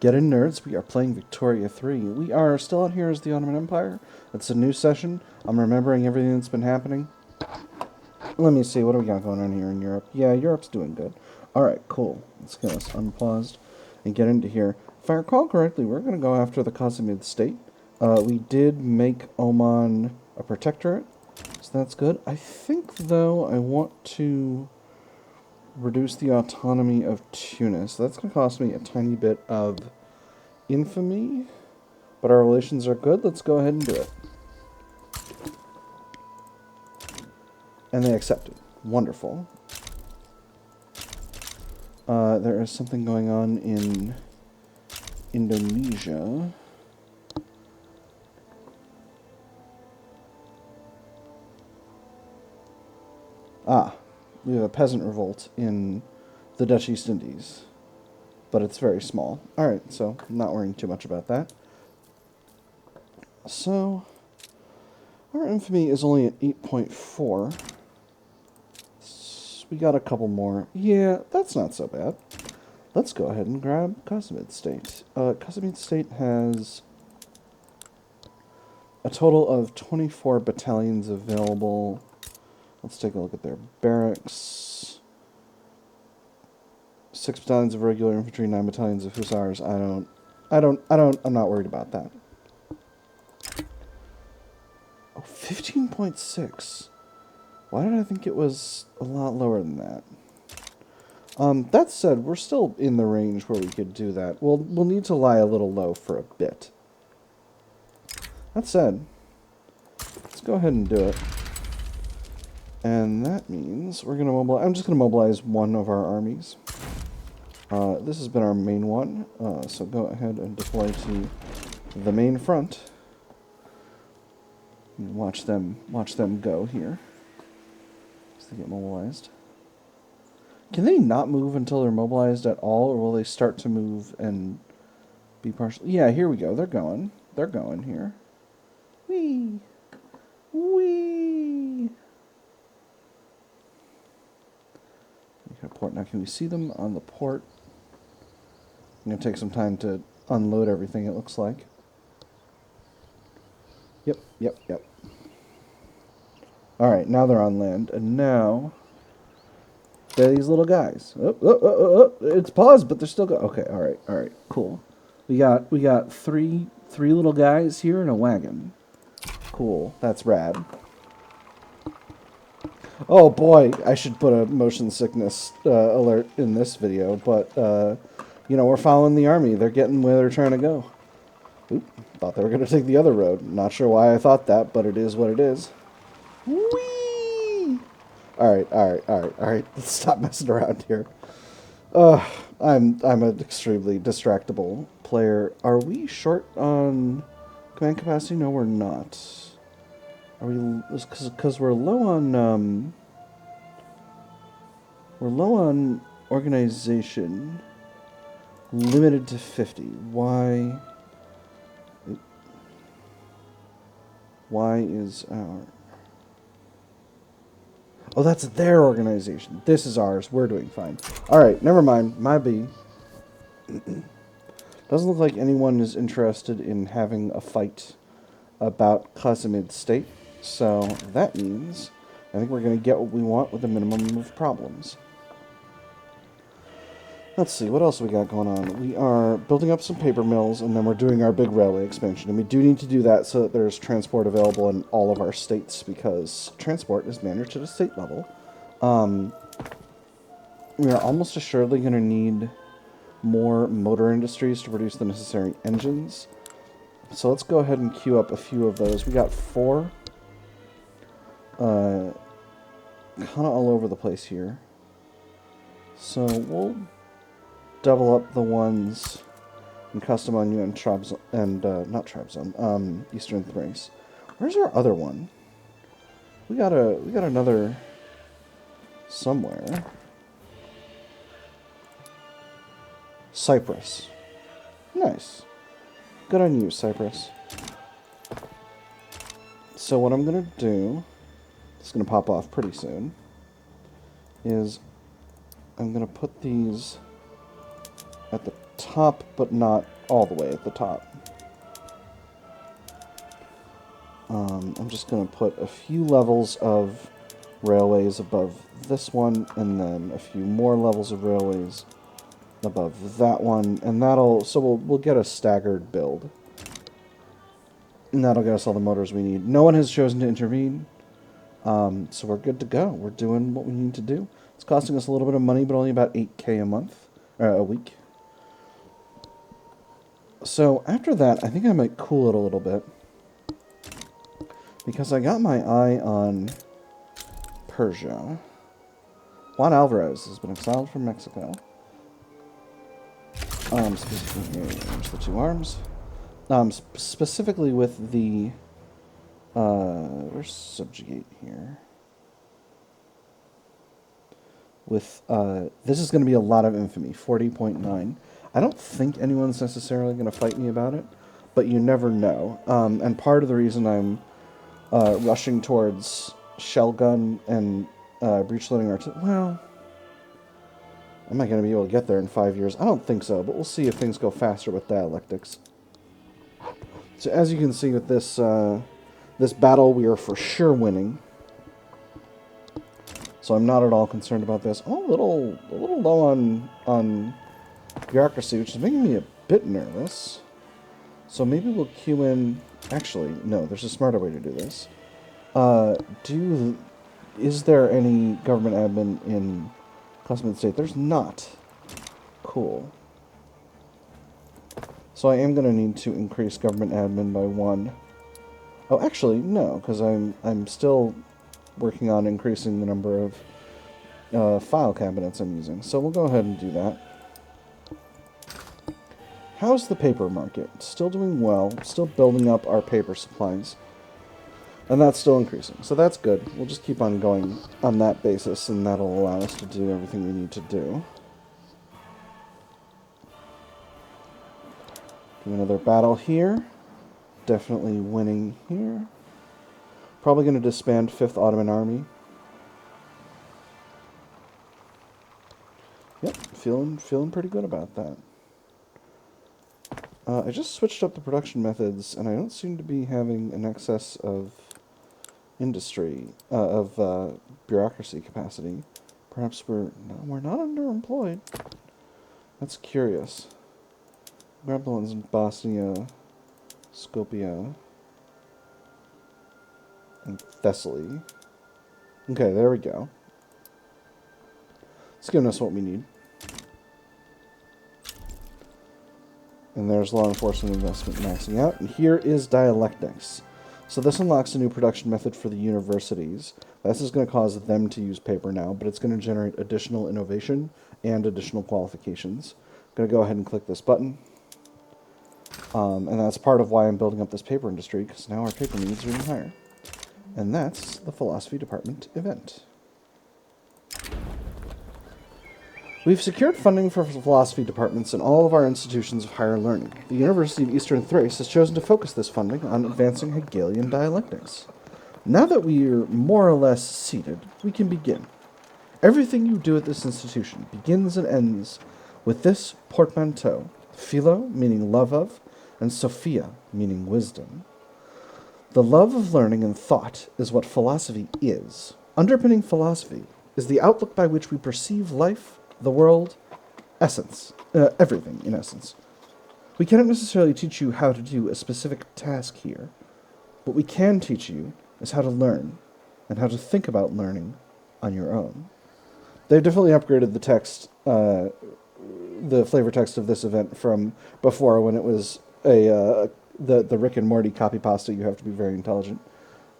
Get in, nerds. We are playing Victoria 3. We are still out here as the Ottoman Empire. It's a new session. I'm remembering everything that's been happening. Let me see. What do we got going on here in Europe? Yeah, Europe's doing good. Alright, cool. Let's get us unpaused and get into here. If I recall correctly, we're going to go after the Tanzimat state. We did make Oman a protectorate, so that's good. I think, though, I want to reduce the autonomy of Tunis. That's going to cost me a tiny bit of infamy, but our relations are good. Let's go ahead and do it. And they accepted. Wonderful. There is something going on in Indonesia. We have a peasant revolt in the Dutch East Indies, but it's very small. Alright, so I'm not worrying too much about that. So, our infamy is only at 8.4. We got a couple more. Yeah, that's not so bad. Let's go ahead and grab Tanzimat State. Tanzimat State has a total of 24 battalions available. Let's take a look at their barracks. 6 battalions of regular infantry, 9 battalions of hussars. I'm not worried about that. Oh, 15.6. Why did I think it was a lot lower than that? That said, we're still in the range where we could do that. We'll need to lie a little low for a bit. That said, let's go ahead and do it. And that means we're going to mobilize. I'm just going to mobilize one of our armies. This has been our main one, so go ahead and deploy to the main front. And watch them go here. As they get mobilized. Can they not move until they're mobilized at all, or will they start to move and be partial? Yeah, here we go. They're going. They're going here. Whee! Whee! Port. Now, can we see them on the port? I'm going to take some time to unload everything, it looks like. Yep. Alright, now they're on land, and now they're these little guys. It's paused, but they're still going. Okay, alright, cool. We got three little guys here in a wagon. Cool, that's rad. Oh boy, I should put a motion sickness alert in this video, but, you know, we're following the army. They're getting where they're trying to go. Oop, thought they were going to take the other road. Not sure why I thought that, but it is what it is. Whee! Alright, let's stop messing around here. I'm an extremely distractible player. Are we short on command capacity? No, we're not. Are we, because we're low on organization, limited to 50. Why is our... Oh, that's their organization. This is ours. We're doing fine. Alright, never mind. My B. Doesn't look like anyone is interested in having a fight about Tanzimat State. So that means I think we're going to get what we want with a minimum of problems. Let's see, what else we got going on? We are building up some paper mills, and then we're doing our big railway expansion. And we do need to do that so that there's transport available in all of our states, because transport is managed at a state level. We are almost assuredly going to need more motor industries to produce the necessary engines. So let's go ahead and queue up a few of those. We got 4. Kind of all over the place here. So we'll double up the ones in Kastamonu and Trabzon, and not Trabzon, Eastern Thrace. Where's our other one? We got another somewhere. Cyprus. Nice. Good on you, Cyprus. So what I'm gonna do, it's going to pop off pretty soon, is I'm going to put these at the top, but not all the way at the top. I'm just going to put a few levels of railways above this one, and then a few more levels of railways above that one, and so we'll get a staggered build. And that'll get us all the motors we need. No one has chosen to intervene, so we're good to go. We're doing what we need to do. It's costing us a little bit of money, but only about 8K a month, or a week. So after that, I think I might cool it a little bit, because I got my eye on Persia. Juan Alvarez has been exiled from Mexico. Specifically, here's the two arms. Specifically with the, where's subjugate here? With, this is going to be a lot of infamy, 40.9. I don't think anyone's necessarily going to fight me about it, but you never know. And part of the reason I'm rushing towards shell gun and breech loading artillery, well, am I going to be able to get there in 5 years? I don't think so, but we'll see if things go faster with dialectics. So as you can see with this this battle, we are for sure winning. So I'm not at all concerned about this. I'm a little low on bureaucracy, which is making me a bit nervous. So maybe we'll queue in... Actually, no, there's a smarter way to do this. Is there any government admin in Classified State? There's not. Cool. So I am going to need to increase government admin by 1. Oh, actually, no, because I'm still working on increasing the number of file cabinets I'm using. So we'll go ahead and do that. How's the paper market? Still doing well. Still building up our paper supplies. And that's still increasing. So that's good. We'll just keep on going on that basis, and that'll allow us to do everything we need to do. Do another battle here. Definitely winning here. Probably going to disband 5th Ottoman Army. Yep, feeling pretty good about that. I just switched up the production methods, and I don't seem to be having an excess of industry, bureaucracy capacity. Perhaps we're not underemployed. That's curious. Grab the ones in Bosnia, Skopje, and Thessaly. Okay, there we go. It's giving us what we need. And there's law enforcement investment maxing out. And here is dialectics. So this unlocks a new production method for the universities. This is going to cause them to use paper now, but it's going to generate additional innovation and additional qualifications. I'm going to go ahead and click this button. And that's part of why I'm building up this paper industry, because now our paper needs are even higher. And that's the philosophy department event. We've secured funding for philosophy departments in all of our institutions of higher learning. The University of Eastern Thrace has chosen to focus this funding on advancing Hegelian dialectics. Now that we are more or less seated, we can begin. Everything you do at this institution begins and ends with this portmanteau: philo, meaning love of, and sophia, meaning wisdom. The love of learning and thought is what philosophy is. Underpinning philosophy is the outlook by which we perceive life, the world, essence, everything in essence. We cannot necessarily teach you how to do a specific task here. What we can teach you is how to learn, and how to think about learning on your own. They've definitely upgraded the text, the flavor text of this event from before, when it was the Rick and Morty copy pasta. You have to be very intelligent.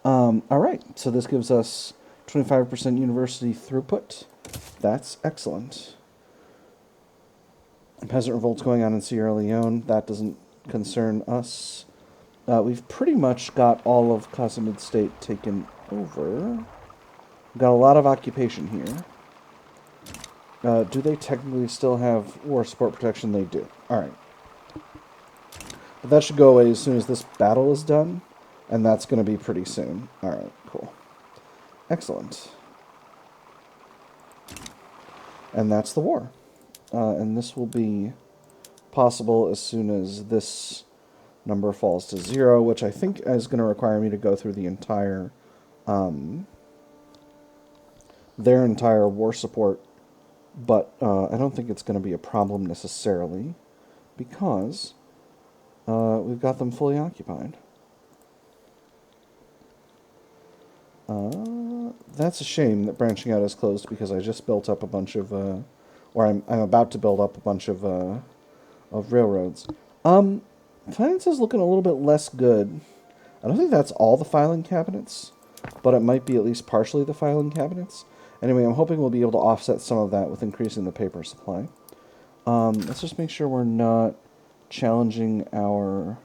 All right, so this gives us 25% university throughput. That's excellent. Peasant revolts going on in Sierra Leone. That doesn't concern us. We've pretty much got all of Qasimid State taken over. We've got a lot of occupation here. Do they technically still have war support protection? They do. Alright. But that should go away as soon as this battle is done. And that's going to be pretty soon. Alright, cool. Excellent. And that's the war. And this will be possible as soon as this number falls to 0, which I think is going to require me to go through the entire, their entire war support. But I don't think it's going to be a problem necessarily, because we've got them fully occupied. That's a shame that branching out is closed, because I just built up a bunch of, or I'm about to build up a bunch of railroads. Finance is looking a little bit less good. I don't think that's all the filing cabinets, but it might be at least partially the filing cabinets. Anyway, I'm hoping we'll be able to offset some of that with increasing the paper supply. Let's just make sure we're not challenging our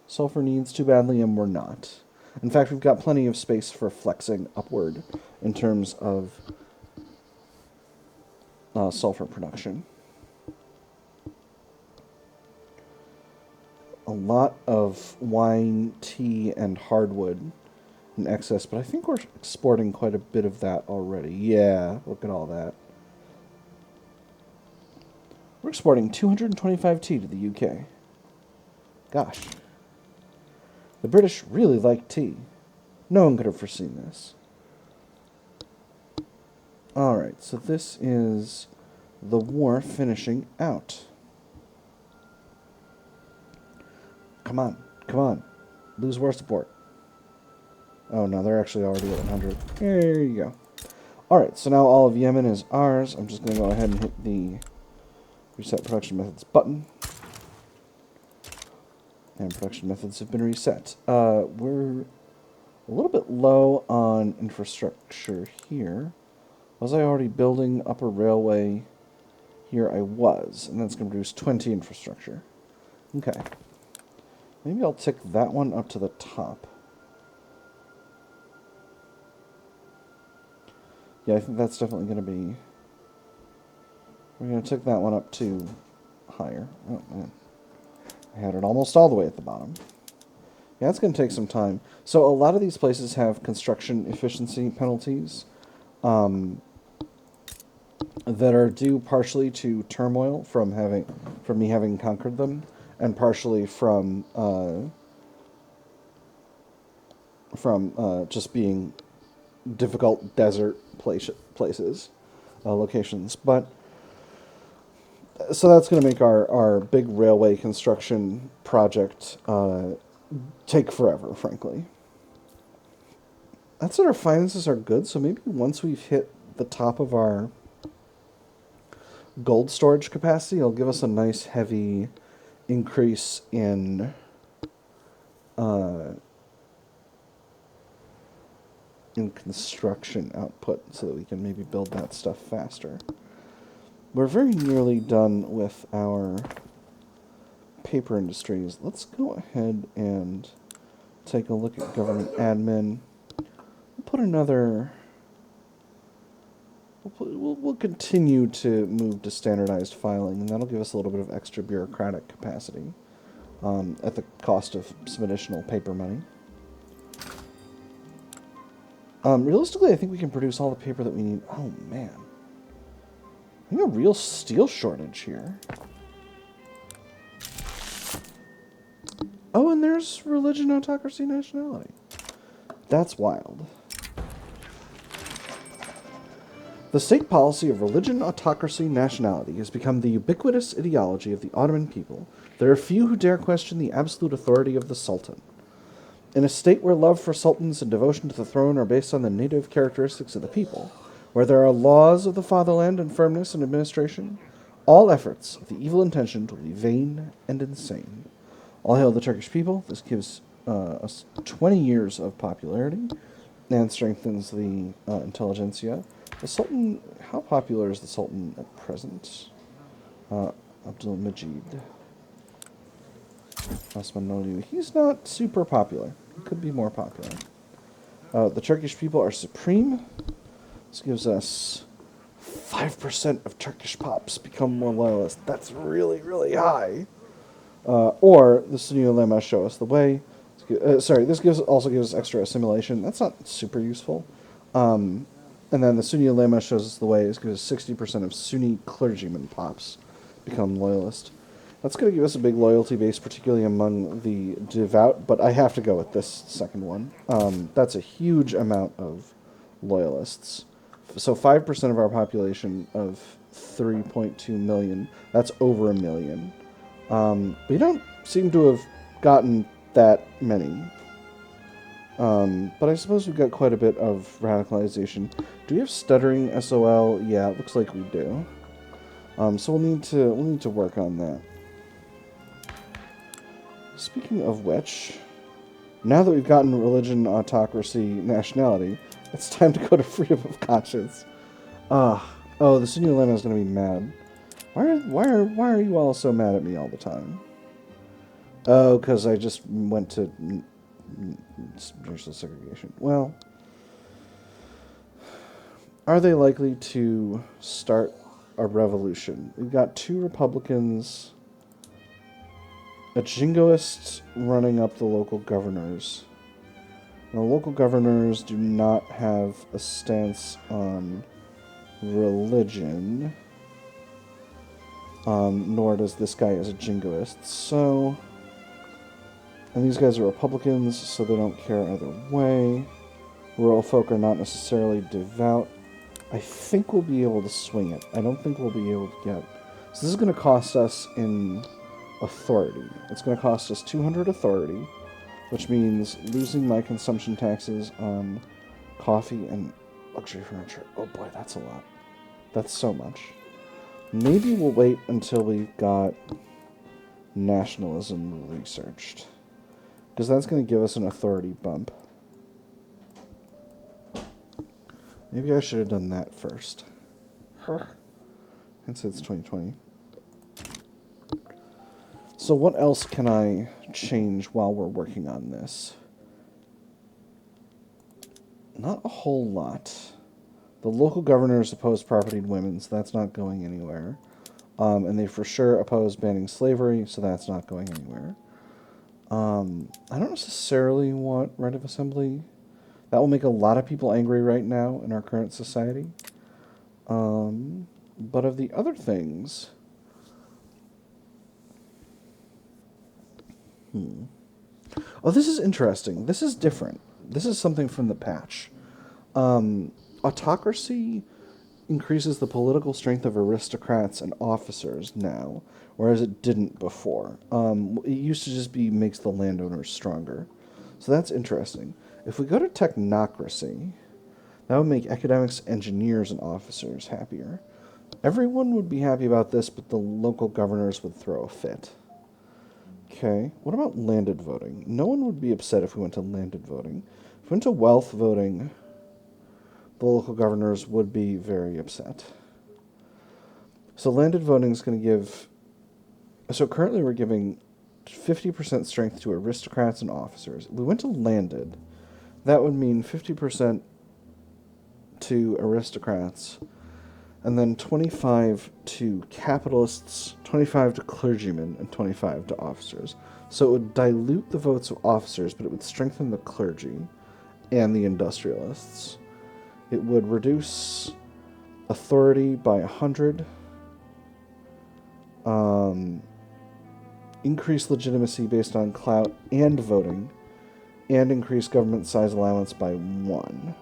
sulfur needs too badly, and we're not. In fact, we've got plenty of space for flexing upward in terms of sulfur production. A lot of wine, tea, and hardwood in excess, but I think we're exporting quite a bit of that already. Yeah, look at all that. We're exporting 225 tea to the UK. Gosh. The British really like tea. No one could have foreseen this. Alright, so this is the war finishing out. Come on, come on. Lose war support. Oh no, they're actually already at 100. There you go. Alright, so now all of Yemen is ours. I'm just going to go ahead and hit the reset production methods button. And production methods have been reset. We're a little bit low on infrastructure here. Was I already building up a railway? Here I was, and that's going to produce 20 infrastructure. Okay. Maybe I'll tick that one up to the top. Yeah, I think that's definitely going to be... We're going to tick that one up to higher. Oh, man. I had it almost all the way at the bottom. Yeah, it's going to take some time. So a lot of these places have construction efficiency penalties that are due partially to turmoil from me having conquered them, and partially from just being difficult desert places, locations. But so that's going to make our big railway construction project take forever, frankly. That said, our finances are good, so maybe once we've hit the top of our gold storage capacity, it'll give us a nice heavy increase in construction output, so that we can maybe build that stuff faster. We're very nearly done with our paper industries. Let's go ahead and take a look at government admin. We'll put another... We'll continue to move to standardized filing, and that'll give us a little bit of extra bureaucratic capacity at the cost of some additional paper money. Realistically, I think we can produce all the paper that we need. Oh, man. I think a real steel shortage here. Oh, and there's religion, autocracy, nationality. That's wild. The state policy of religion, autocracy, nationality has become the ubiquitous ideology of the Ottoman people. There are few who dare question the absolute authority of the Sultan. In a state where love for sultans and devotion to the throne are based on the native characteristics of the people, where there are laws of the fatherland and firmness in administration, all efforts of the evil intentioned will be vain and insane. All hail the Turkish people. This gives us 20 years of popularity and strengthens the intelligentsia. The Sultan, how popular is the Sultan at present? Abdul Majid. Osmanli. He's not super popular. He could be more popular. The Turkish people are supreme. This gives us 5% of Turkish pops become more loyalist. That's really, really high. Or the Sunni ulema show us the way. Sorry, this also gives us extra assimilation. That's not super useful. And then the Sunni ulema shows us the way. It gives us 60% of Sunni clergymen pops become loyalist. That's going to give us a big loyalty base, particularly among the devout, but I have to go with this second one. That's a huge amount of loyalists. So 5% of our population of 3.2 million, that's over a million. We don't seem to have gotten that many. But I suppose we've got quite a bit of radicalization. Do we have stuttering SOL? Yeah, it looks like we do. So we'll need to work on that. Speaking of which, now that we've gotten religion, autocracy, nationality, it's time to go to freedom of conscience. Oh, the Sunni Ulema is going to be mad. Why are you all so mad at me all the time? Oh, because I just went to racial segregation. Well, are they likely to start a revolution? We've got 2 Republicans, a jingoist running up the local governors. The local governors do not have a stance on religion, nor does this guy as a jingoist. So, and these guys are Republicans, so they don't care either way. Rural folk are not necessarily devout. I think we'll be able to swing it. I don't think we'll be able to get... So this is going to cost us in authority. It's going to cost us 200 authority, which means losing my consumption taxes on coffee and luxury furniture. Oh boy, that's a lot. That's so much. Maybe we'll wait until we've got nationalism researched, because that's going to give us an authority bump. Maybe I should have done that first. Since it's 2020. So what else can I change while we're working on this? Not a whole lot. The local governors oppose property in women, so that's not going anywhere. And they for sure oppose banning slavery, so that's not going anywhere. I don't necessarily want right of assembly. That will make a lot of people angry right now in our current society. But of the other things... Oh, this is interesting. This is different. This is something from the patch. Autocracy increases the political strength of aristocrats and officers now, whereas it didn't before. It used to just be makes the landowners stronger. So that's interesting. If we go to technocracy, that would make academics, engineers, and officers happier. Everyone would be happy about this, but the local governors would throw a fit. Okay, what about landed voting? No one would be upset if we went to landed voting. If we went to wealth voting, the local governors would be very upset. So landed voting is going to give... So currently we're giving 50% strength to aristocrats and officers. If we went to landed, that would mean 50% to aristocrats, and then 25 to capitalists, 25 to clergymen, and 25 to officers. So it would dilute the votes of officers, but it would strengthen the clergy and the industrialists. It would reduce authority by 100, increase legitimacy based on clout and voting, and increase government size allowance by 1.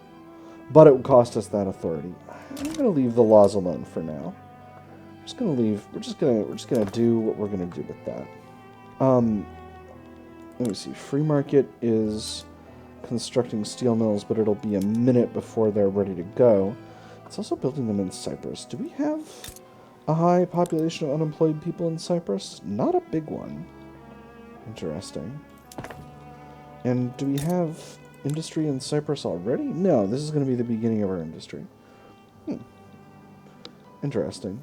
But it would cost us that authority. I'm going to leave the laws alone for now. We're just going to do what we're going to do with that. Let me see. Free market is constructing steel mills, but it'll be a minute before they're ready to go. It's also building them in Cyprus. Do we have a high population of unemployed people in Cyprus? Not a big one. Interesting. And do we have industry in Cyprus already? No, this is going to be the beginning of our industry. Interesting.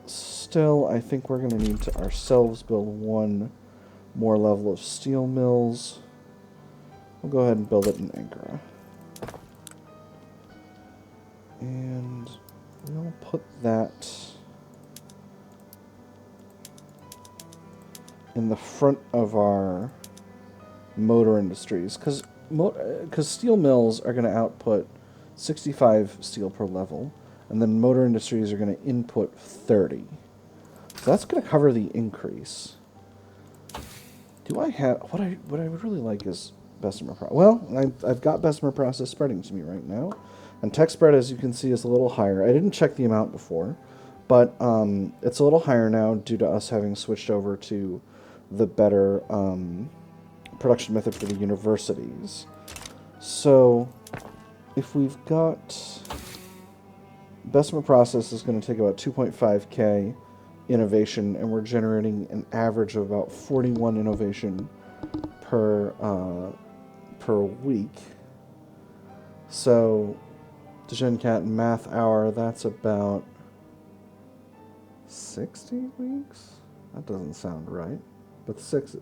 Still, I think we're going to need to ourselves build one more level of steel mills. We'll go ahead and build it in Ankara. And we'll put that in the front of our motor industries, because steel mills are going to output 65 steel per level, and then motor industries are going to input 30. So that's going to cover the increase. Do I have... What I would really like is Bessemer process. Well, I've got Bessemer process spreading to me right now. And tech spread, as you can see, is a little higher. I didn't check the amount before. But it's a little higher now due to us having switched over to the better production method for the universities. So if we've got... Bessemer process is going to take about 2.5k innovation, and we're generating an average of about 41 innovation per week. So, GenCat math hour, that's about 60 weeks? That doesn't sound right. But 6...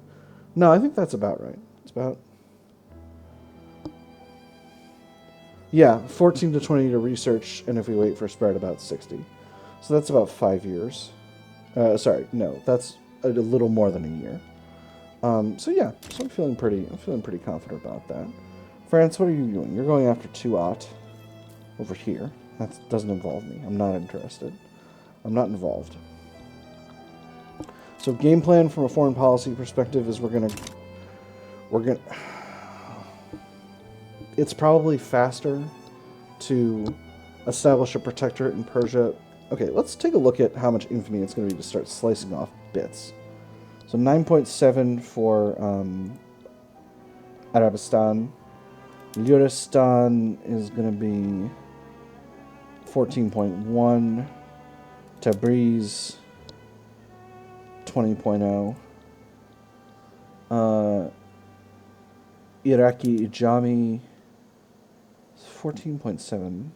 No, I think that's about right. It's about... Yeah, 14 to 20 to research, and if we wait for spread, about 60. So that's about 5 years. Sorry, no, that's a little more than a year. So yeah, so I'm feeling pretty confident about that. France, what are you doing? You're going after 2-Ot over here. That doesn't involve me. I'm not interested. I'm not involved. So game plan from a foreign policy perspective is we're gonna it's probably faster to establish a protectorate in Persia. Okay, let's take a look at how much infamy it's going to be to start slicing off bits. So 9.7 for Arabistan. Luristan is going to be 14.1. Tabriz, 20.0. Iraqi Ijami, 14.7.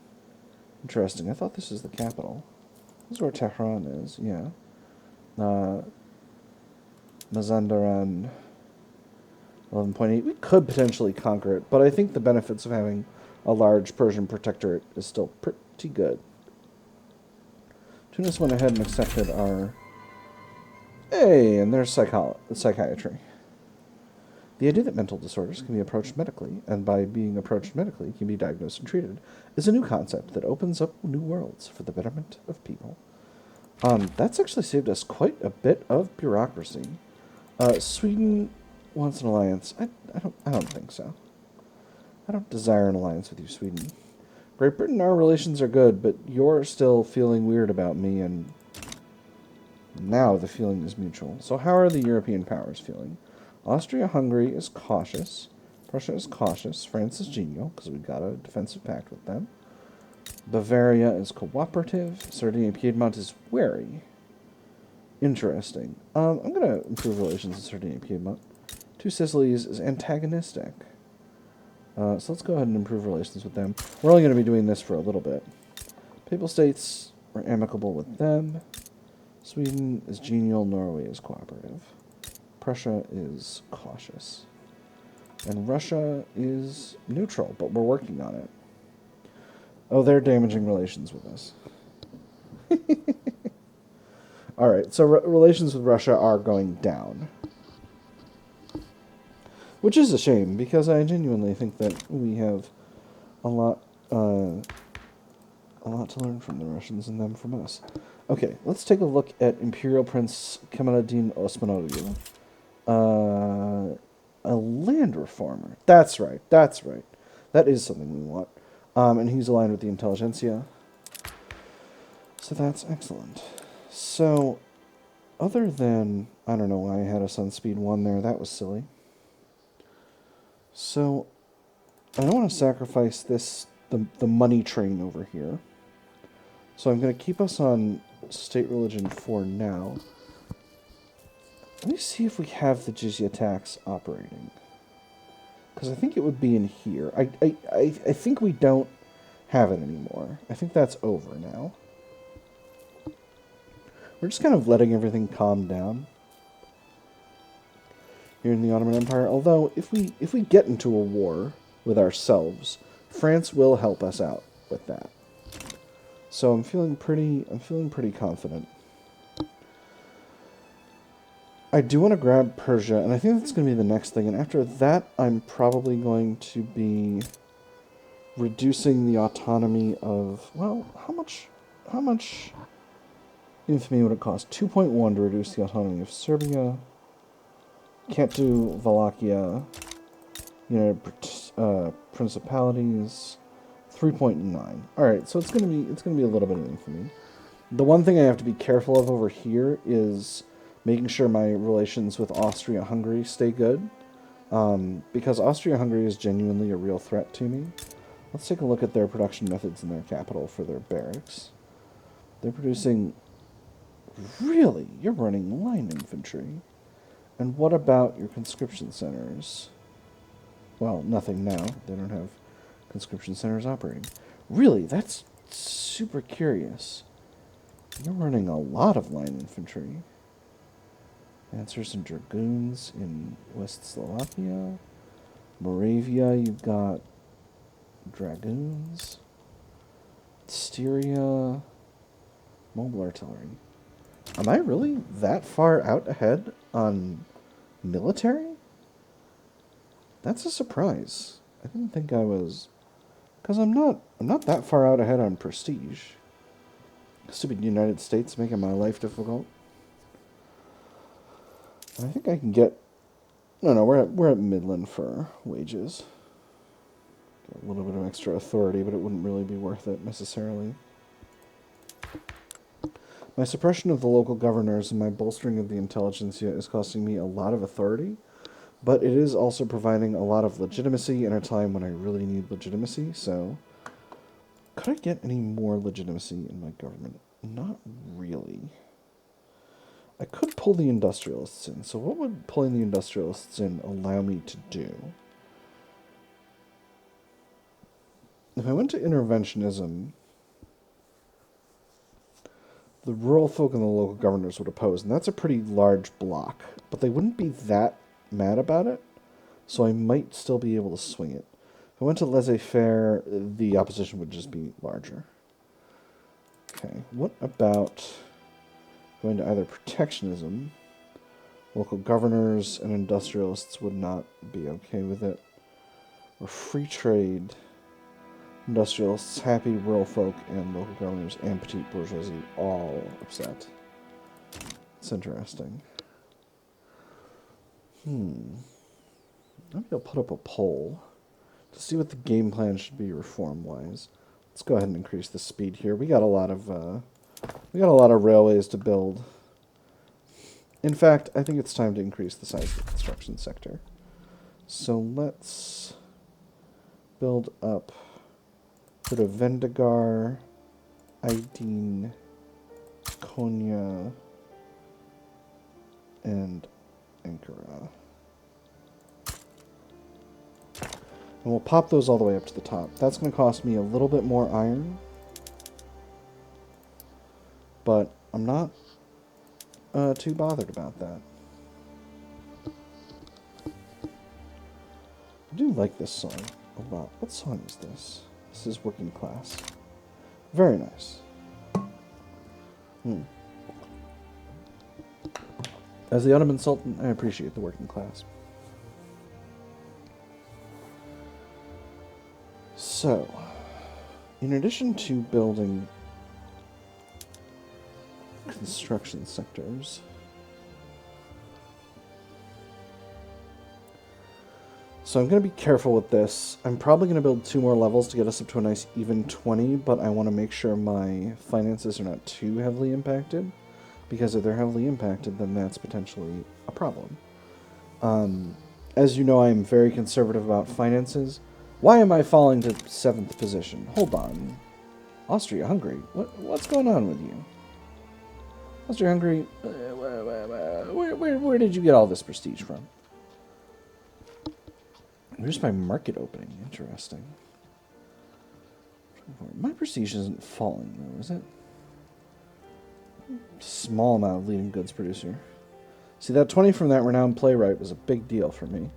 Interesting. I thought this is the capital. This is where Tehran is, yeah. Mazandaran, 11.8. We could potentially conquer it, but I think the benefits of having a large Persian protectorate is still pretty good. Tunis went ahead and accepted our... Hey, and there's psychiatry. The idea that mental disorders can be approached medically, and by being approached medically can be diagnosed and treated, is a new concept that opens up new worlds for the betterment of people. That's actually saved us quite a bit of bureaucracy. Sweden wants an alliance. I don't think so. I don't desire an alliance with you, Sweden. Great Britain, our relations are good, but you're still feeling weird about me, and now the feeling is mutual. So how are the European powers feeling? Austria-Hungary is cautious. Prussia is cautious. France is genial, because we've got a defensive pact with them. Bavaria is cooperative. Sardinia-Piedmont is wary. Interesting. I'm going to improve relations with Sardinia-Piedmont. Two Sicilies is antagonistic. So let's go ahead and improve relations with them. We're only going to be doing this for a little bit. Papal States, we're amicable with them. Sweden is genial. Norway is cooperative. Prussia is cautious. And Russia is neutral, but we're working on it. Oh, they're damaging relations with us. Alright, so relations with Russia are going down. Which is a shame, because I genuinely think that we have a lot to learn from the Russians and them from us. Okay, let's take a look at Imperial Prince Kemaleddin Osmanoğlu. A land reformer. That's right, that's right. That is something we want. And he's aligned with the intelligentsia. So that's excellent. So, other than... I don't know why I had us on speed 1 there. That was silly. So, I don't want to sacrifice this, the money train over here. So I'm going to keep us on state religion for now. Let me see if we have the jizya tax operating. Because I think it would be in here. I think we don't have it anymore. I think that's over now. We're just kind of letting everything calm down here in the Ottoman Empire. Although, if we get into a war with ourselves, France will help us out with that. So I'm feeling pretty confident. I do want to grab Persia, and I think that's going to be the next thing. And after that, I'm probably going to be reducing the autonomy of, well, how much Infamy would have cost 2.1 to reduce the autonomy of Serbia. Can't do Wallachia. United Principalities. 3.9. Alright, so it's gonna be a little bit of infamy. The one thing I have to be careful of over here is making sure my relations with Austria-Hungary stay good. Because Austria-Hungary is genuinely a real threat to me. Let's take a look at their production methods in their capital for their barracks. They're producing... Really? You're running line infantry. And what about your conscription centers? Well, nothing now. They don't have conscription centers operating. Really? That's super curious. You're running a lot of line infantry. Lancers and dragoons in West Slovakia. Moravia, you've got dragoons. Styria. Mobile artillery. Am I really that far out ahead on military? That's a surprise. I didn't think I was... Because I'm not that far out ahead on prestige. Stupid United States making my life difficult. I think I can get... No, we're at Midland for wages. Get a little bit of extra authority, but it wouldn't really be worth it necessarily. My suppression of the local governors and my bolstering of the intelligentsia is costing me a lot of authority, but it is also providing a lot of legitimacy in a time when I really need legitimacy, so... Could I get any more legitimacy in my government? Not really. I could pull the industrialists in, so what would pulling the industrialists in allow me to do? If I went to interventionism... The rural folk and the local governors would oppose, and that's a pretty large block. But they wouldn't be that mad about it, so I might still be able to swing it. If I went to laissez-faire, the opposition would just be larger. Okay, what about going to either protectionism? Local governors and industrialists would not be okay with it. Or free trade... Industrialists happy, rural folk, and local governors and petite bourgeoisie all upset. It's interesting. Maybe I'll put up a poll to see what the game plan should be reform-wise. Let's go ahead and increase the speed here. We got a lot of railways to build. In fact, I think it's time to increase the size of the construction sector. So let's build up. Go to Vendigar, Aydin, Konya, and Ankara. And we'll pop those all the way up to the top. That's going to cost me a little bit more iron. But I'm not too bothered about that. I do like this song a lot. What song is this? This is Working Class. Very nice. As the Ottoman Sultan, I appreciate the working class. So, in addition to building construction sectors, so I'm going to be careful with this. I'm probably going to build 2 more levels to get us up to a nice even 20, but I want to make sure my finances are not too heavily impacted, because if they're heavily impacted, then that's potentially a problem. As you know, I'm very conservative about finances. Why am I falling to 7th position? Hold on. Austria-Hungary? What's going on with you? Austria-Hungary, where did you get all this prestige from? Where's my market opening? Interesting. My prestige isn't falling, though, is it? Small amount of leading goods producer. See, that 20 from that renowned playwright was a big deal for me.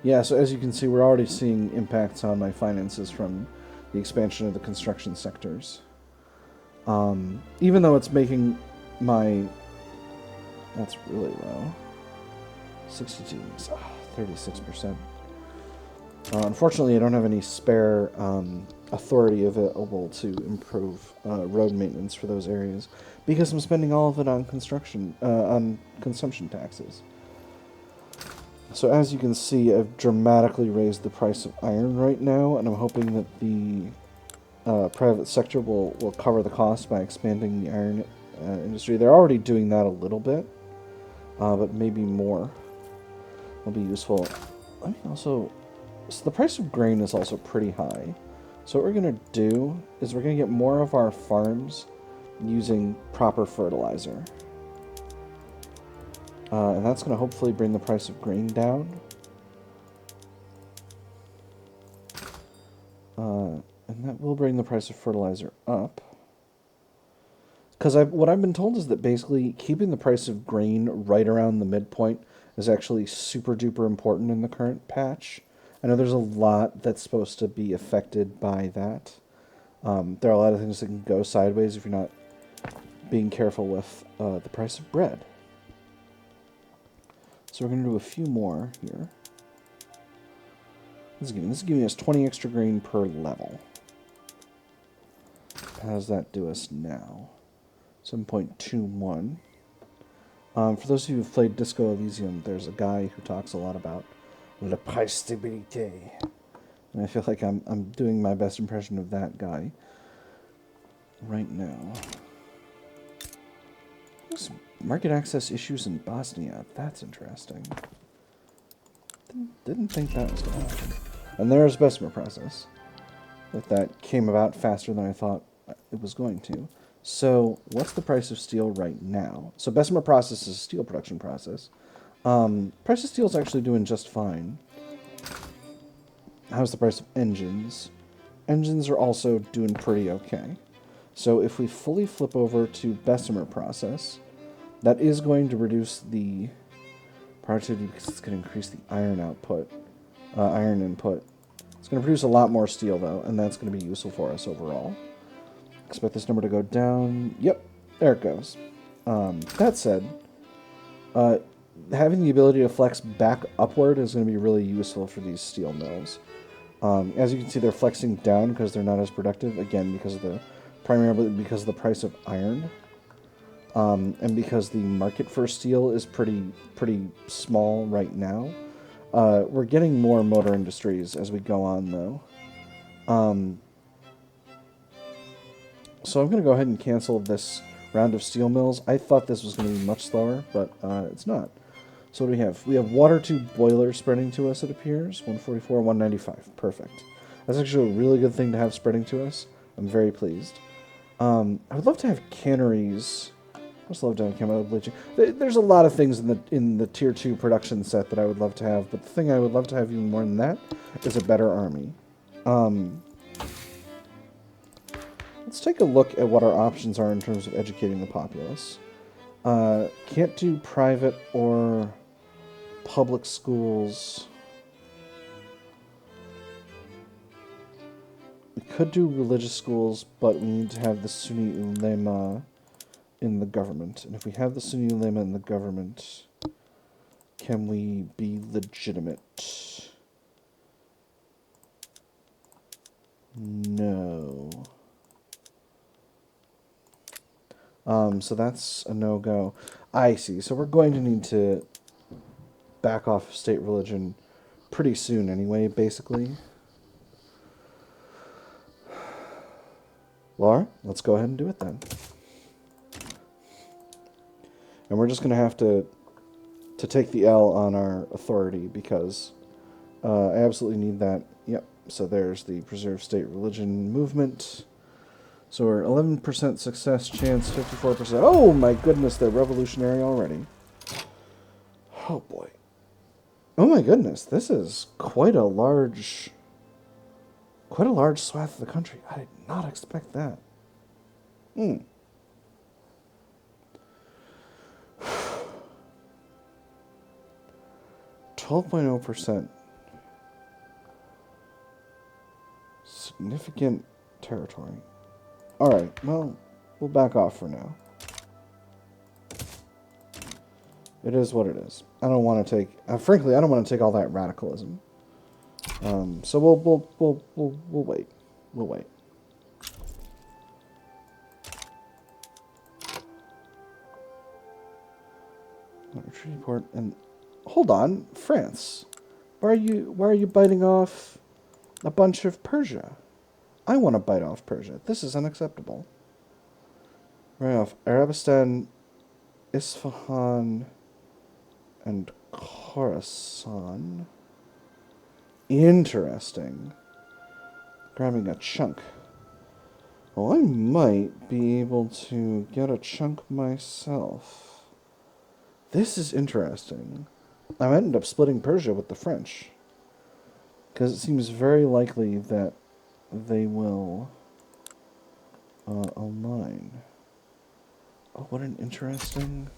Yeah, so as you can see, we're already seeing impacts on my finances from the expansion of the construction sectors. Even though it's making my... That's really low. 62, 36%. Unfortunately, I don't have any spare authority available to improve road maintenance for those areas, because I'm spending all of it on on consumption taxes. So as you can see, I've dramatically raised the price of iron right now, and I'm hoping that the private sector will cover the cost by expanding the iron industry. They're already doing that a little bit, but maybe more will be useful. Let me also... So the price of grain is also pretty high. So what we're going to do is we're going to get more of our farms using proper fertilizer. And that's going to hopefully bring the price of grain down. And that will bring the price of fertilizer up. Because what I've been told is that basically keeping the price of grain right around the midpoint is actually super duper important in the current patch. I know there's a lot that's supposed to be affected by that. There are a lot of things that can go sideways if you're not being careful with the price of bread. So we're going to do a few more here. This is giving us 20 extra grain per level. How does that do us now? 7.21. For those of you who've played Disco Elysium, there's a guy who talks a lot about le price stability. And I feel like I'm doing my best impression of that guy right now. There's market access issues in Bosnia. That's interesting. Didn't think that was going to happen. And there's Bessemer process. That came about faster than I thought it was going to. So what's the price of steel right now? So Bessemer process is a steel production process. Price of steel is actually doing just fine. How's the price of engines? Engines are also doing pretty okay. So if we fully flip over to Bessemer process, that is going to reduce the productivity because it's going to increase the iron output, iron input. It's going to produce a lot more steel though, and that's going to be useful for us overall. Expect this number to go down. Yep, there it goes. That said, having the ability to flex back upward is going to be really useful for these steel mills. As you can see, they're flexing down because they're not as productive. Again, primarily because of the price of iron, and because the market for steel is pretty small right now. We're getting more motor industries as we go on, though. So I'm going to go ahead and cancel this round of steel mills. I thought this was going to be much slower, but it's not. So what do we have? We have water tube boilers spreading to us, it appears. 144, 195. Perfect. That's actually a really good thing to have spreading to us. I'm very pleased. I would love to have canneries. I just love to have chemical bleaching. There's a lot of things in the tier 2 production set that I would love to have, but the thing I would love to have even more than that is a better army. Let's take a look at what our options are in terms of educating the populace. Can't do private or public schools. We could do religious schools, but we need to have the Sunni ulema in the government. And if we have the Sunni ulema in the government, can we be legitimate? No. So that's a no-go. I see. So we're going to need to back off state religion pretty soon anyway, basically. Laura, let's go ahead and do it then. And we're just going to have to take the L on our authority because I absolutely need that. Yep. So there's the preserve state religion movement. So we're 11% success chance, 54%. Oh my goodness, they're revolutionary already. Oh boy. Oh my goodness, this is quite a large swath of the country. I did not expect that. 12.0%. Significant territory. Alright, well, we'll back off for now. It is what it is. I don't want to take... frankly, I don't want to take all that radicalism. So we'll wait. We'll wait. Treaty port and hold on, France. Why are you biting off a bunch of Persia? I want to bite off Persia. This is unacceptable. Right off Arabistan, Isfahan, and Khorasan. Interesting. Grabbing a chunk. Well, I might be able to get a chunk myself. This is interesting. I might end up splitting Persia with the French. Because it seems very likely that they will align. Oh, what an interesting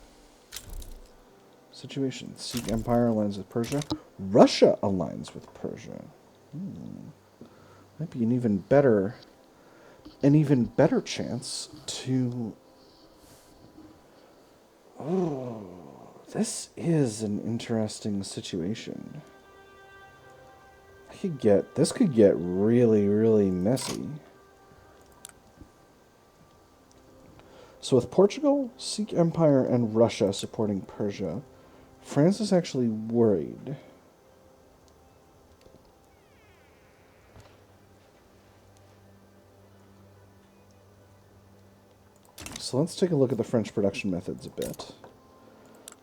situation. Sikh Empire aligns with Persia. Russia aligns with Persia. Might be an even better chance to... Oh, this is an interesting situation. This could get really, really messy. So with Portugal, Sikh Empire, and Russia supporting Persia, France is actually worried. So let's take a look at the French production methods a bit.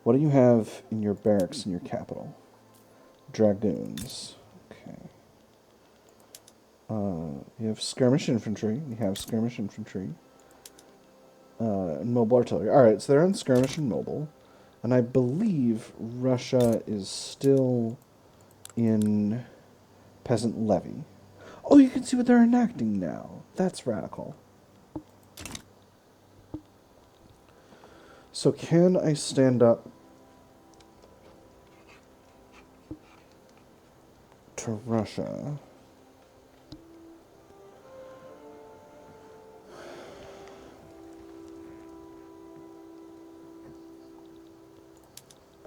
What do you have in your barracks in your capital? Dragoons. Okay. You have skirmish infantry. You have skirmish infantry. And mobile artillery. Alright, so they're on skirmish and mobile. And I believe Russia is still in peasant levy. Oh, you can see what they're enacting now. That's radical. So can I stand up to Russia?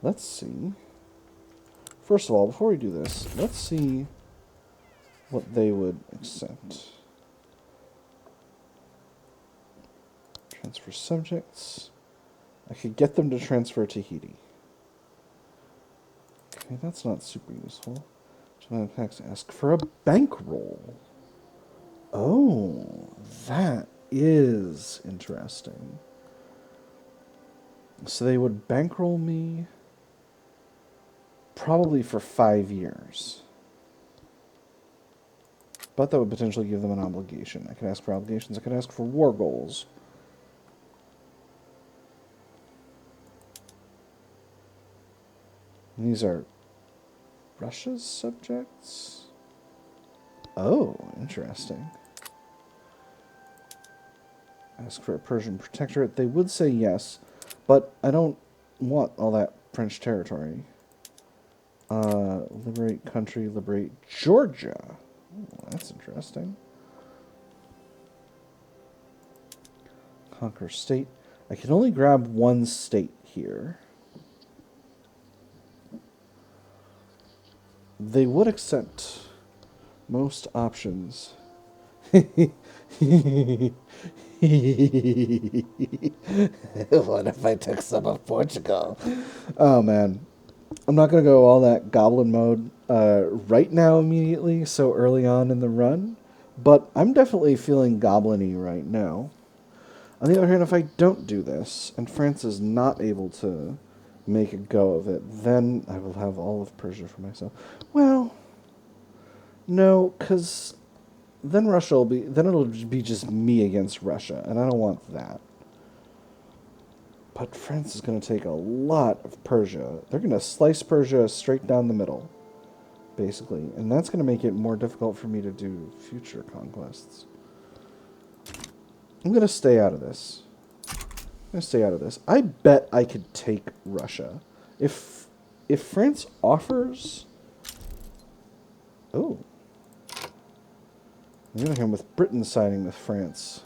Let's see. First of all, before we do this, let's see what they would accept. Transfer subjects. I could get them to transfer Tahiti. Okay, that's not super useful. Ask for a bankroll. Oh, that is interesting. So they would bankroll me probably for 5 years. But that would potentially give them an obligation. I could ask for obligations. I could ask for war goals. And these are Russia's subjects? Oh, interesting. Ask for a Persian protectorate. They would say yes, but I don't want all that French territory. Liberate country, liberate Georgia. Oh, that's interesting. Conquer state. I can only grab one state here. They would accept most options. What if I took some of Portugal? Oh, man. I'm not going to go all that goblin mode right now immediately, so early on in the run. But I'm definitely feeling goblin-y right now. On the other hand, if I don't do this, and France is not able to make a go of it, then I will have all of Persia for myself. Well, no, because then it'll be just me against Russia, and I don't want that. But France is going to take a lot of Persia. They're going to slice Persia straight down the middle, basically, and that's going to make it more difficult for me to do future conquests. I'm going to stay out of this. I bet I could take Russia. If France offers... Oh. On the other hand, with Britain siding with France,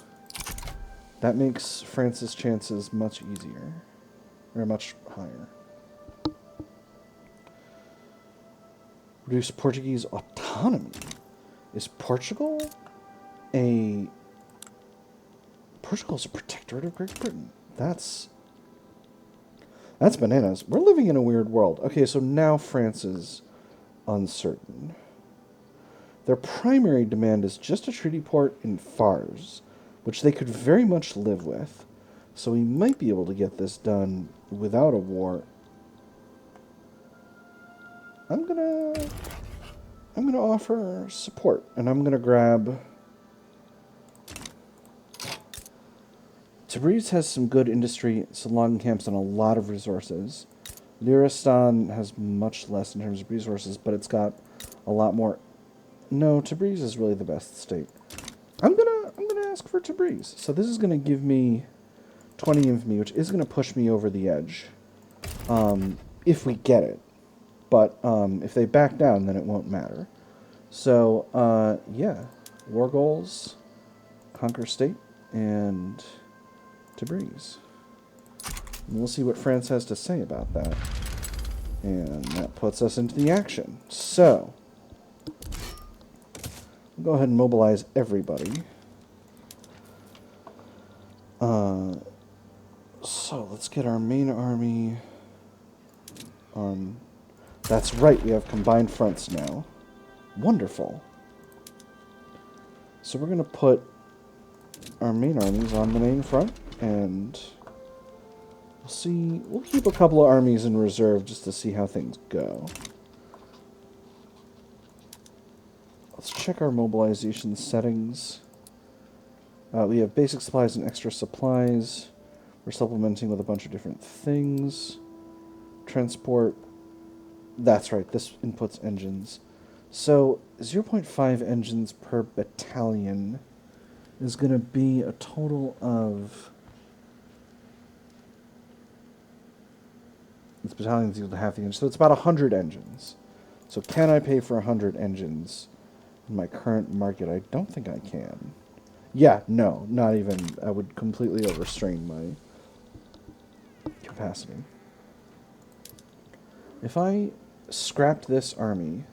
that makes France's chances much easier. Or much higher. Reduce Portuguese autonomy. Is Portugal a... Portugal's a protectorate of Great Britain. That's bananas. We're living in a weird world. Okay, so now France is uncertain. Their primary demand is just a treaty port in Fars, which they could very much live with. So we might be able to get this done without a war. I'm gonna offer support, and I'm gonna grab... Tabriz has some good industry, some logging camps, and a lot of resources. Liristan has much less in terms of resources, but it's got a lot more. No, Tabriz is really the best state. I'm gonna ask for Tabriz. So this is gonna give me 20 infamy, which is gonna push me over the edge, if we get it. But if they back down, then it won't matter. So yeah, war goals, conquer state, and Tabriz. And we'll see what France has to say about that. And that puts us into the action. So, we'll go ahead and mobilize everybody. So, let's get our main army on... That's right, we have combined fronts now. Wonderful. So we're going to put our main armies on the main front, and we'll see. We'll keep a couple of armies in reserve just to see how things go. Let's check our mobilization settings. We have basic supplies and extra supplies. We're supplementing with a bunch of different things. Transport. That's right, this inputs engines. So 0.5 engines per battalion is going to be a total of... This battalion is equal to half the engine, so it's about 100 engines. So can I pay for 100 engines in my current market? I don't think I can. Yeah, no, not even. I would completely overstrain my capacity. If I scrapped this army...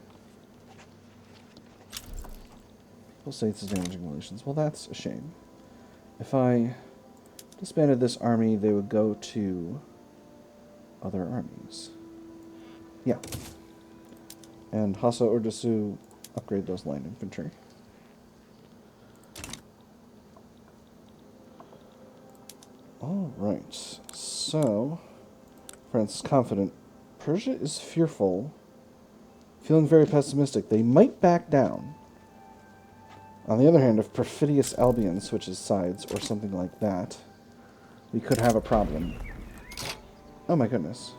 People say it's damaging relations. Well, that's a shame. If I disbanded this army, they would go to other armies. Yeah. And Hassa Ordusu, upgrade those line infantry. Alright. So, France is confident. Persia is fearful. Feeling very pessimistic. They might back down. On the other hand, if perfidious Albion switches sides or something like that, we could have a problem. Oh my goodness.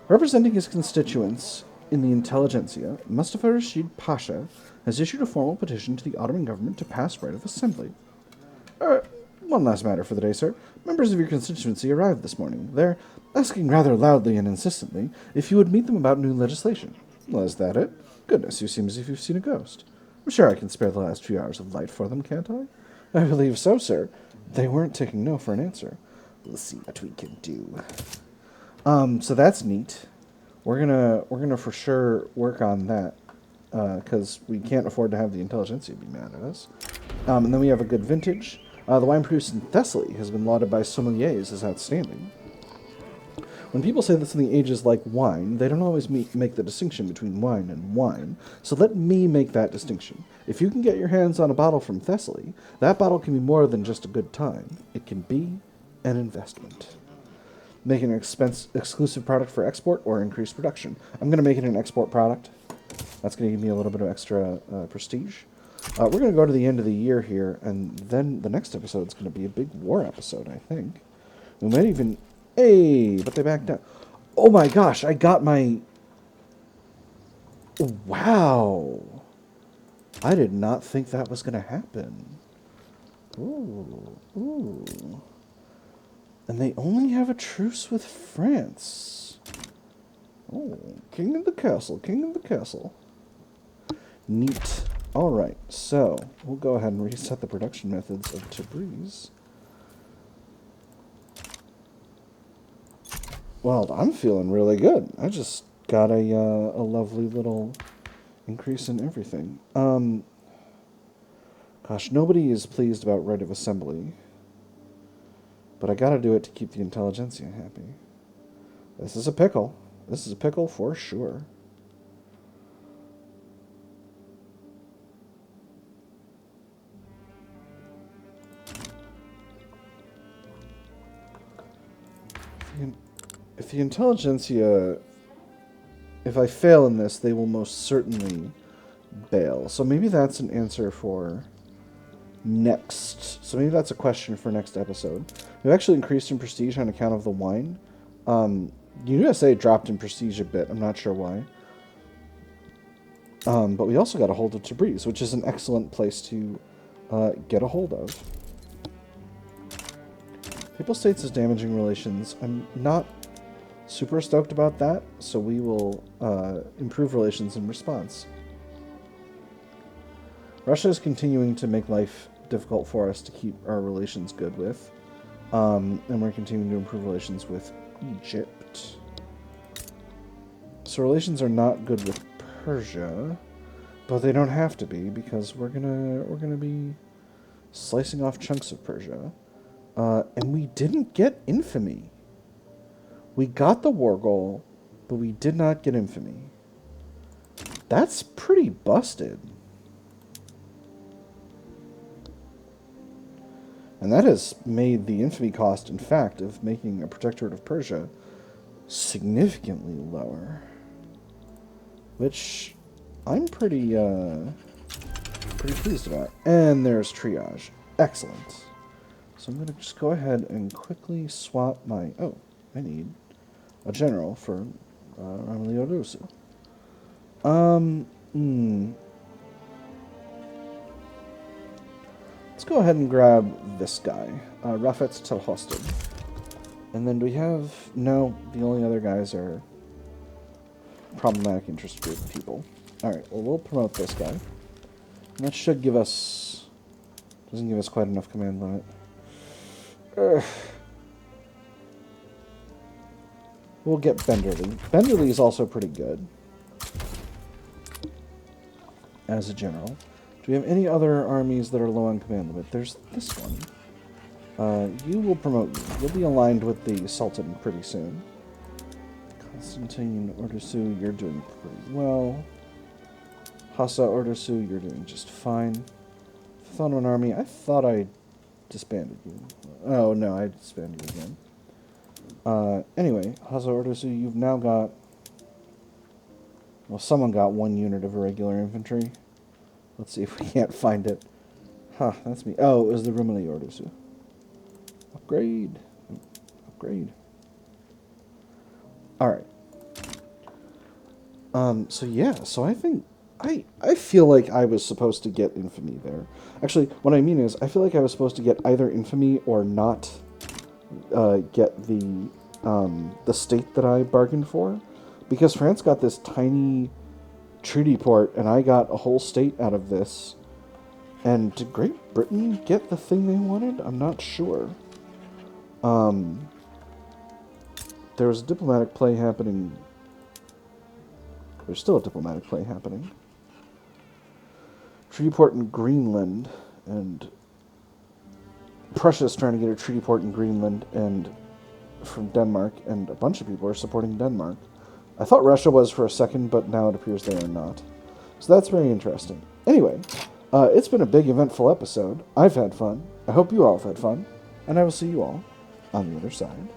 Representing his constituents in the intelligentsia, Mustafa Rashid Pasha has issued a formal petition to the Ottoman government to pass right of assembly. One last matter for the day, sir. Members of your constituency arrived this morning. They're asking rather loudly and insistently if you would meet them about new legislation. Well, is that it? Goodness, you seem as if you've seen a ghost. I'm sure I can spare the last few hours of light for them, can't I? I believe so, sir. They weren't taking no for an answer. We'll see what we can do. So that's neat. We're gonna for sure work on that, because we can't afford to have the intelligentsia be mad at us. And then we have a good vintage. The wine produced in Thessaly has been lauded by sommeliers as outstanding. When people say that something ages like wine, they don't always make the distinction between wine and wine. So let me make that distinction. If you can get your hands on a bottle from Thessaly, that bottle can be more than just a good time. It can be an investment. Make an exclusive product for export or increase production. I'm going to make it an export product. That's going to give me a little bit of extra prestige. We're going to go to the end of the year here, and then the next episode is going to be a big war episode, I think. We might even... Hey, but they backed down. Oh my gosh, I got my... Wow. I did not think that was going to happen. Ooh, ooh. And they only have a truce with France. Oh, king of the castle, king of the castle. Neat. Alright, so we'll go ahead and reset the production methods of Tabriz. Well, I'm feeling really good. I just got a lovely little increase in everything. Gosh, nobody is pleased about right of assembly. But I gotta do it to keep the intelligentsia happy. This is a pickle. This is a pickle for sure. If the intelligentsia... If I fail in this, they will most certainly bail. So maybe that's an answer for next. So maybe that's a question for next episode. We've actually increased in prestige on account of the wine. USA dropped in prestige a bit. I'm not sure why. But we also got a hold of Tabriz, which is an excellent place to get a hold of. Papal States is damaging relations. I'm not super stoked about that, so we will improve relations in response. Russia is continuing to make life difficult for us to keep our relations good with. And we're continuing to improve relations with Egypt. So relations are not good with Persia, but they don't have to be because we're gonna be slicing off chunks of Persia. And we didn't get infamy. We got the war goal, but we did not get infamy. That's pretty busted. And that has made the infamy cost, in fact, of making a protectorate of Persia significantly lower. Which I'm pretty pleased about. And there's triage. Excellent. So I'm going to just go ahead and quickly swap my... Oh, I need a general for Ramalio Rusu. Let's go ahead and grab this guy, Rafet Telhosted. And then do we have... No, the only other guys are problematic interest group people. Alright, well, we'll promote this guy. And that should give us... Doesn't give us quite enough command limit. We'll get Benderly. Benderly is also pretty good as a general. Do we have any other armies that are low on command limit? There's this one. You will promote you. You'll be aligned with the Sultan pretty soon. Constantine Ordusu, you're doing pretty well. Hassa Ordusu, you're doing just fine. Fifth Ottoman Army, I thought I disbanded you. Oh, no, I disbanded you again. Anyway, Hassa Ordusu, you've now got... Well, someone got one unit of irregular infantry. Let's see if we can't find it. Huh, that's me. Oh, it was the Rumeli Ordusu. Upgrade. Upgrade. Alright. So yeah, so I think... I feel like I was supposed to get infamy there. Actually, what I mean is, I feel like I was supposed to get either infamy or not get the state that I bargained for. Because France got this tiny treaty port, and I got a whole state out of this. And did Great Britain get the thing they wanted? I'm not sure. There was a diplomatic play happening. There's still a diplomatic play happening. Treaty port in Greenland, and Prussia's trying to get a treaty port in Greenland and from Denmark, and a bunch of people are supporting Denmark. I thought Russia was for a second, but now it appears they are not. So that's very interesting. Anyway, it's been a big eventful episode. I've had fun. I hope you all have had fun, and I will see you all on the other side.